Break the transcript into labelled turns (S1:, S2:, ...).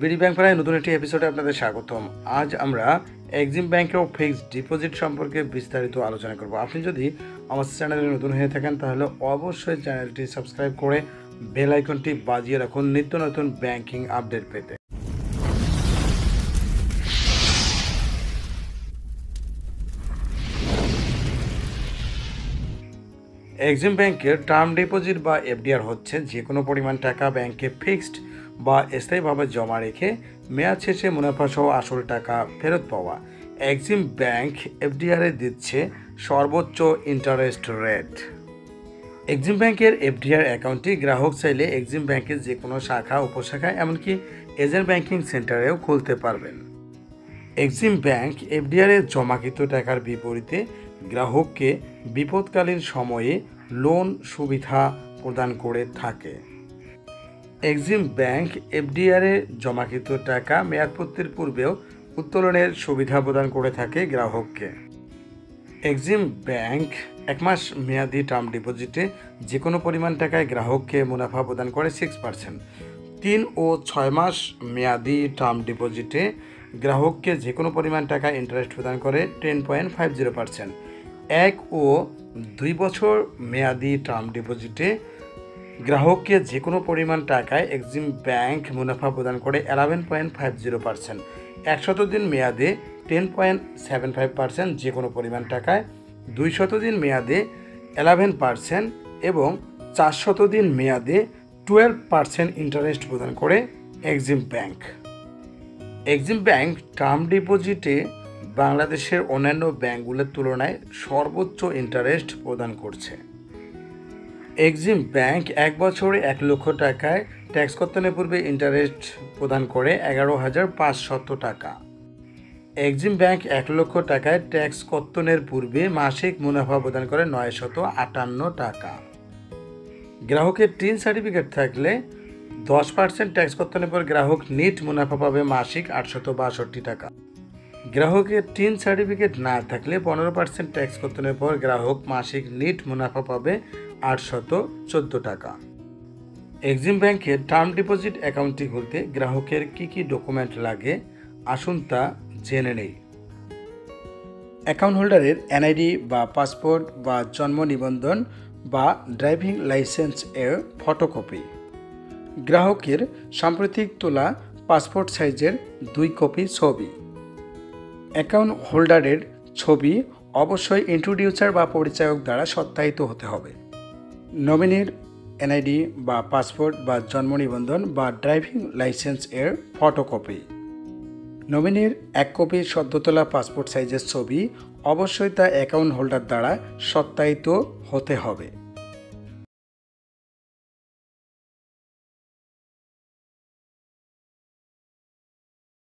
S1: BD bank প্রায় নতুন একটি এপিসোডে আপনাদের স্বাগতম। আজ আমরা এক্সিম ব্যাংকের ফিক্সড ডিপোজিট সম্পর্কে বিস্তারিত আলোচনা করব। আপনি যদি আমার চ্যানেলে নতুন হয়ে থাকেন তাহলে অবশ্যই চ্যানেলটি সাবস্ক্রাইব করে বেল আইকনটি বাজিয়ে রাখুন নিত্য নতুন ব্যাংকিং আপডেট পেতে। এক্সিম ব্যাংকের টার্ম ডিপোজিট বা এফডিআর হচ্ছে যে কোনো পরিমাণ টাকা ব্যাংকে ফিক্সড বা স্থায়ীভাবে জমা রেখে মেয়াদ শেষে মুনাফাসহ আসল টাকা ফেরত পাওয়া। এক্সিম ব্যাংক এফডিআরে দিচ্ছে সর্বোচ্চ ইন্টারেস্ট রেট। এক্সিম ব্যাংকের এফডিআর অ্যাকাউন্টটি গ্রাহক চাইলে এক্সিম ব্যাংকের যে কোনো শাখা উপশাখা এমনকি এজেন্ট ব্যাংকিং সেন্টারেও খুলতে পারবেন। এক্সিম ব্যাংক এফডিআরে জমাকৃত টাকার বিপরীতে গ্রাহককে বিপদকালীন সময়ে লোন সুবিধা প্রদান করে থাকে। এক্সিম ব্যাংক এফডিআরে জমাকৃত টাকা মেয়াদপূর্তির পূর্বেও উত্তোলনের সুবিধা প্রদান করে থাকে গ্রাহককে। এক্সিম ব্যাংক 1 মাস মেয়াদি টার্ম ডিপোজিটে যে কোনো পরিমাণ টাকায় গ্রাহককে মুনাফা প্রদান করে 6%। 3 ও 6 মাস মেয়াদি টার্ম ডিপোজিটে গ্রাহককে যে কোনো পরিমাণ টাকা ইন্টারেস্ট প্রদান করে 10.50%। 1 ও 2 বছর মেয়াদি টার্ম ডিপোজিটে গ্রাহককে যে কোনো পরিমাণ টাকায় এক্সিম ব্যাংক মুনাফা প্রদান করে 11.50%। 100 দিন মেয়াদে 10.75% যে কোনো পরিমাণ টাকায়, 200 দিন মেয়াদে 11% এবং 400 দিন মেয়াদে 12% ইন্টারেস্ট প্রদান করে Exim bank. Exim bank term ডিপোজিটে বাংলাদেশের অন্যান্য ব্যাংকগুলোর তুলনায় সর্বোচ্চ ইন্টারেস্ট প্রদান করছে। এক্সিম ব্যাংক 1 বছরে 1 লক্ষ টাকায় ট্যাক্স কর্তনের পূর্বে ইন্টারেস্ট প্রদান করে 11,500 টাকা। এক্সিম ব্যাংক 1 লক্ষ টাকায় ট্যাক্স কর্তনের পূর্বে মাসিক মুনাফা প্রদান করে 958 টাকা। গ্রাহকের টিন সার্টিফিকেট থাকলে 10% ট্যাক্স কর্তনের পর গ্রাহক নিট মুনাফা পাবে মাসিক 862 টাকা। গ্রাহকের টিন সার্টিফিকেট না থাকলে 15% ট্যাক্স কর্তনের পর গ্রাহক মাসিক নিট মুনাফা পাবে 814 টাকা। এক্সিম ব্যাংকের টার্ম ডিপোজিট অ্যাকাউন্টটি খুলতে গ্রাহকের কী ডকুমেন্ট লাগে আসুন তা জেনে নেই। অ্যাকাউন্ট হোল্ডারের এনআইডি বা পাসপোর্ট বা জন্ম নিবন্ধন বা ড্রাইভিং লাইসেন্স এর ফটোকপি, গ্রাহকের সাম্প্রতিক তোলা পাসপোর্ট সাইজের 2 কপি ছবি। অ্যাকাউন্ট হোল্ডারের ছবি অবশ্যই ইন্ট্রোডিউসার বা পরিচায়ক দ্বারা সত্যায়িত হতে হবে। নমিনির এনআইডি বা পাসপোর্ট বা জন্ম নিবন্ধন বা ড্রাইভিং লাইসেন্স এর ফটোকপি। নমিনির 1 কপি সদ্য তোলা পাসপোর্ট সাইজের ছবি অবশ্যই তা অ্যাকাউন্ট হোল্ডার দ্বারা সত্যায়িত হতে হবে।